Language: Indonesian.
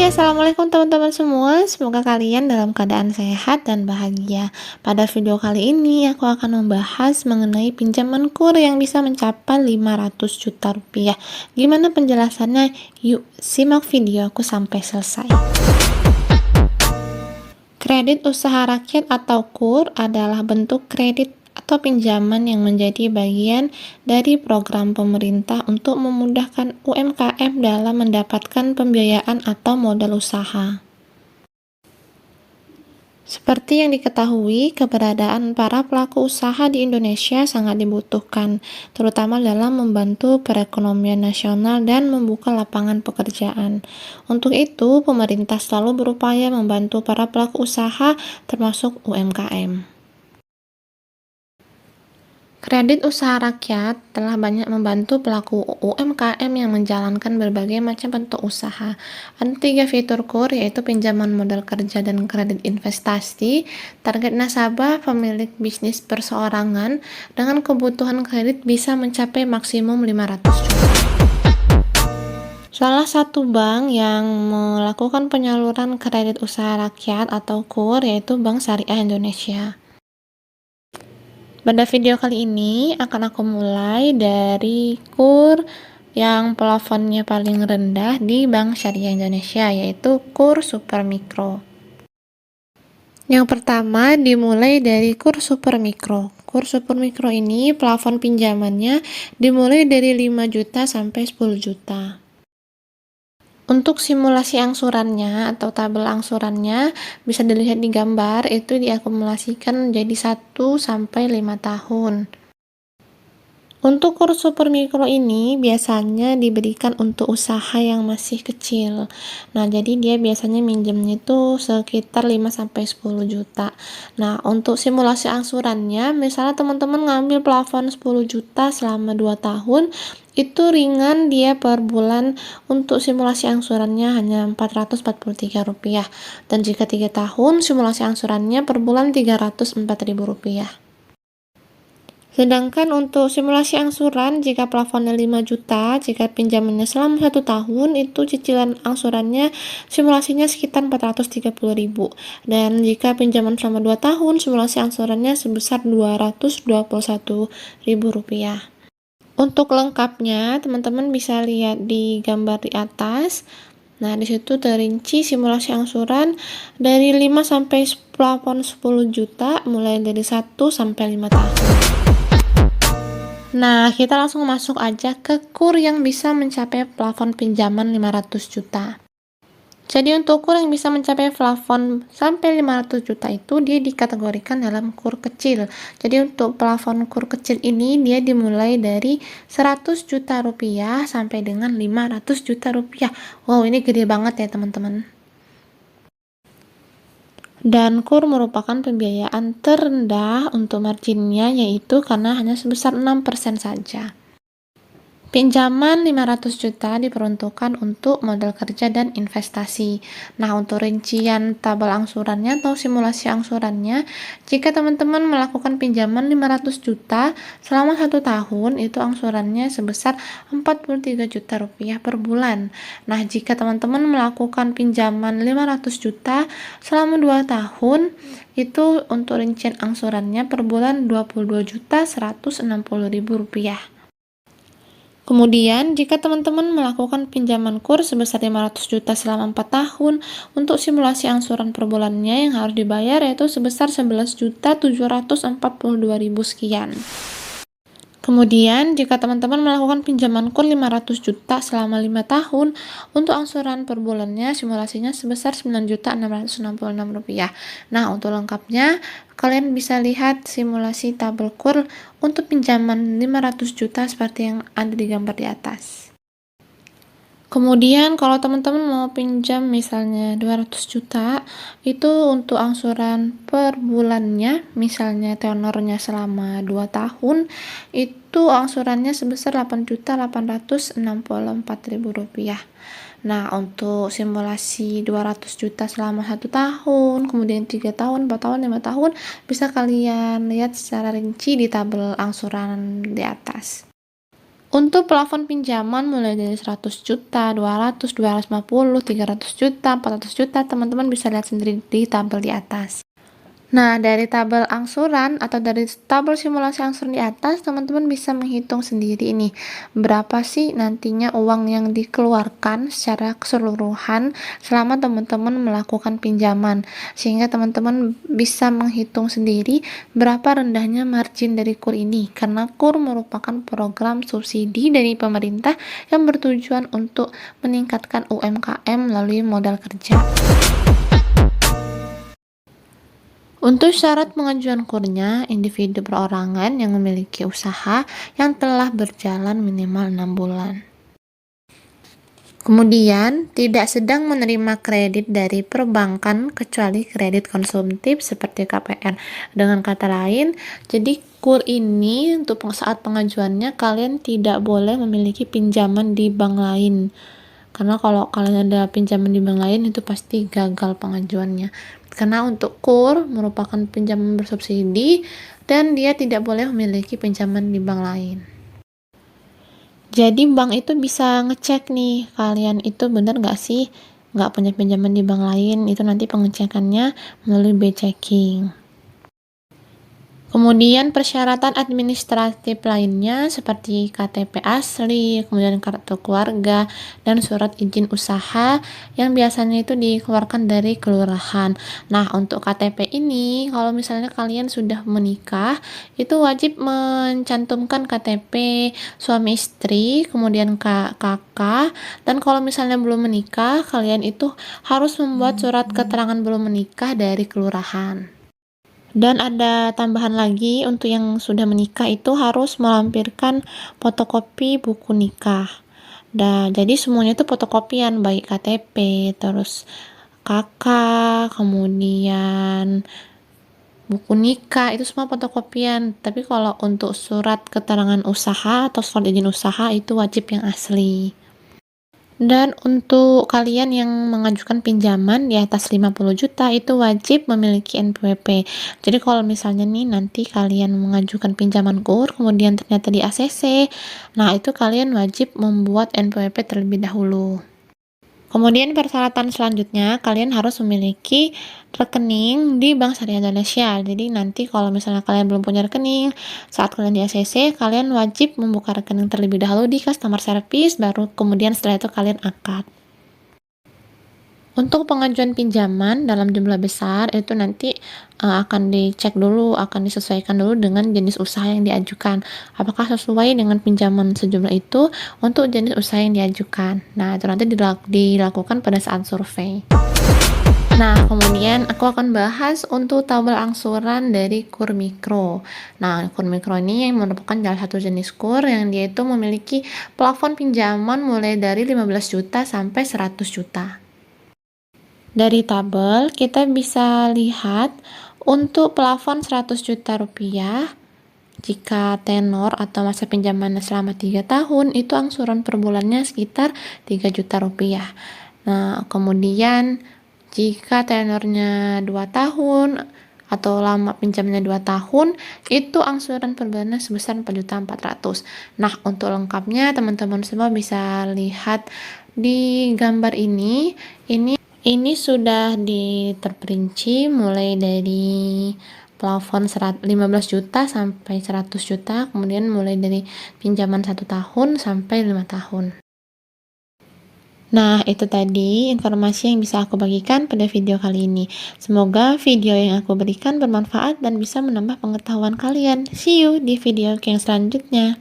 Hai, assalamualaikum teman-teman semua. Semoga kalian dalam keadaan sehat dan bahagia. Pada video kali ini, aku akan membahas mengenai pinjaman KUR yang bisa mencapai 500 juta rupiah. Gimana penjelasannya? Yuk, simak video aku sampai selesai. Kredit usaha rakyat atau KUR adalah bentuk kredit atau pinjaman yang menjadi bagian dari program pemerintah untuk memudahkan UMKM dalam mendapatkan pembiayaan atau modal usaha. Seperti yang diketahui, keberadaan para pelaku usaha di Indonesia sangat dibutuhkan, terutama dalam membantu perekonomian nasional dan membuka lapangan pekerjaan. Untuk itu, pemerintah selalu berupaya membantu para pelaku usaha, termasuk UMKM. Kredit usaha rakyat telah banyak membantu pelaku UMKM yang menjalankan berbagai macam bentuk usaha. Ada 3 fitur KUR, yaitu pinjaman modal kerja dan kredit investasi, target nasabah pemilik bisnis perseorangan, dengan kebutuhan kredit bisa mencapai maksimum 500 juta. Salah satu bank yang melakukan penyaluran kredit usaha rakyat atau KUR yaitu Bank Syariah Indonesia. Pada video kali ini akan aku mulai dari KUR yang plafonnya paling rendah di Bank Syariah Indonesia, yaitu KUR Super Mikro. Yang pertama dimulai dari KUR Super Mikro. KUR Super Mikro ini plafon pinjamannya dimulai dari 5 juta sampai 10 juta. Untuk simulasi angsurannya atau tabel angsurannya bisa dilihat di gambar, itu diakumulasikan menjadi 1 sampai 5 tahun. Untuk KUR Super Mikro ini biasanya diberikan untuk usaha yang masih kecil. Nah, jadi dia biasanya minjemnya itu sekitar 5 sampai 10 juta. Nah, untuk simulasi angsurannya, misalnya teman-teman ngambil plafon 10 juta selama 2 tahun, itu ringan dia per bulan. Untuk simulasi angsurannya hanya Rp443. Dan jika 3 tahun, simulasi angsurannya per bulan Rp304.000. Sedangkan untuk simulasi angsuran, jika plafonnya 5 juta, jika pinjamannya selama 1 tahun, itu cicilan angsurannya simulasinya sekitar 430.000. Dan jika pinjaman selama 2 tahun, simulasi angsurannya sebesar Rp221.000. Untuk lengkapnya, teman-teman bisa lihat di gambar di atas. Nah, di situ terinci simulasi angsuran dari 5 sampai plafon 10 juta, mulai dari 1 sampai 5 tahun. Nah, kita langsung masuk aja ke KUR yang bisa mencapai plafon pinjaman 500 juta. Jadi untuk KUR yang bisa mencapai plafon sampai 500 juta itu dia dikategorikan dalam KUR kecil. Jadi untuk plafon KUR kecil ini dia dimulai dari 100 juta rupiah sampai dengan 500 juta rupiah. Wow, ini gede banget ya teman-teman. Dan KUR merupakan pembiayaan terendah untuk marginnya, yaitu karena hanya sebesar 6% saja. Pinjaman 500 juta diperuntukkan untuk modal kerja dan investasi. Nah, untuk rincian tabel angsurannya atau simulasi angsurannya, jika teman-teman melakukan pinjaman 500 juta selama 1 tahun, itu angsurannya sebesar Rp43 juta per bulan. Nah, jika teman-teman melakukan pinjaman 500 juta selama 2 tahun, itu untuk rincian angsurannya per bulan Rp22.160.000. Kemudian, jika teman-teman melakukan pinjaman KUR sebesar 500 juta selama 4 tahun, untuk simulasi angsuran per bulannya yang harus dibayar yaitu sebesar 11.742.000 sekian. Kemudian, jika teman-teman melakukan pinjaman KUR 500 juta selama 5 tahun, untuk angsuran per bulannya simulasinya sebesar Rp9.666.000. Nah, untuk lengkapnya, kalian bisa lihat simulasi tabel KUR untuk pinjaman 500 juta seperti yang ada di gambar di atas. Kemudian kalau teman-teman mau pinjam misalnya 200 juta, itu untuk angsuran per bulannya, misalnya tenornya selama 2 tahun, itu angsurannya sebesar Rp8.864.000. Nah, untuk simulasi 200 juta selama 1 tahun, kemudian 3 tahun, 4 tahun, 5 tahun, bisa kalian lihat secara rinci di tabel angsuran di atas. Untuk plafon pinjaman mulai dari 100 juta, 200, 250, 300 juta, 400 juta, teman-teman bisa lihat sendiri di tabel di atas. Nah, dari tabel angsuran atau dari tabel simulasi angsuran di atas, teman-teman bisa menghitung sendiri ini berapa sih nantinya uang yang dikeluarkan secara keseluruhan selama teman-teman melakukan pinjaman, sehingga teman-teman bisa menghitung sendiri berapa rendahnya margin dari KUR ini, karena KUR merupakan program subsidi dari pemerintah yang bertujuan untuk meningkatkan UMKM melalui modal kerja. Untuk syarat pengajuan KUR-nya, individu perorangan yang memiliki usaha yang telah berjalan minimal 6 bulan. Kemudian, tidak sedang menerima kredit dari perbankan kecuali kredit konsumtif seperti KPR. Dengan kata lain, jadi KUR ini untuk saat pengajuannya kalian tidak boleh memiliki pinjaman di bank lain. Karena kalau kalian ada pinjaman di bank lain itu pasti gagal pengajuannya. Karena untuk KUR merupakan pinjaman bersubsidi dan dia tidak boleh memiliki pinjaman di bank lain. Jadi bank itu bisa ngecek nih, kalian itu benar nggak sih nggak punya pinjaman di bank lain, itu nanti pengecekannya melalui B-checking. Kemudian persyaratan administratif lainnya seperti KTP asli, kemudian kartu keluarga, dan surat izin usaha yang biasanya itu dikeluarkan dari kelurahan. Nah, untuk KTP ini, kalau misalnya kalian sudah menikah, itu wajib mencantumkan KTP suami istri, kemudian kakak, dan kalau misalnya belum menikah, kalian itu harus membuat surat keterangan belum menikah dari kelurahan. Dan ada tambahan lagi, untuk yang sudah menikah itu harus melampirkan fotokopi buku nikah. Jadi semuanya itu fotokopian, baik KTP, terus kakak, kemudian buku nikah, itu semua fotokopian. Tapi kalau untuk surat keterangan usaha atau surat izin usaha itu wajib yang asli. Dan untuk kalian yang mengajukan pinjaman di atas 50 juta itu wajib memiliki NPWP. Jadi kalau misalnya nih nanti kalian mengajukan pinjaman KUR kemudian ternyata di ACC, nah itu kalian wajib membuat NPWP terlebih dahulu. Kemudian persyaratan selanjutnya, kalian harus memiliki rekening di Bank Syariah Indonesia. Jadi nanti kalau misalnya kalian belum punya rekening, saat kalian di ACC, kalian wajib membuka rekening terlebih dahulu di customer service, baru kemudian setelah itu kalian akad. Untuk pengajuan pinjaman dalam jumlah besar itu nanti akan dicek dulu, akan disesuaikan dulu dengan jenis usaha yang diajukan. Apakah sesuai dengan pinjaman sejumlah itu untuk jenis usaha yang diajukan. Nah, itu nanti dilakukan pada saat survei. Nah, kemudian aku akan bahas untuk tabel angsuran dari KUR Mikro. Nah, KUR Mikro ini yang merupakan salah satu jenis KUR yang dia itu memiliki plafon pinjaman mulai dari 15 juta sampai 100 juta. Dari tabel, kita bisa lihat untuk plafon 100 juta rupiah, jika tenor atau masa pinjamannya selama 3 tahun, itu angsuran per bulannya sekitar 3 juta rupiah. Nah, kemudian jika tenornya 2 tahun atau lama pinjamnya 2 tahun, itu angsuran per bulannya sebesar 4.400.000. Nah, untuk lengkapnya teman-teman semua bisa lihat di gambar ini. Ini sudah terperinci mulai dari plafon 15 juta sampai 100 juta, kemudian mulai dari pinjaman 1 tahun sampai 5 tahun. Nah, itu tadi informasi yang bisa aku bagikan pada video kali ini. Semoga video yang aku berikan bermanfaat dan bisa menambah pengetahuan kalian. See you di video yang selanjutnya.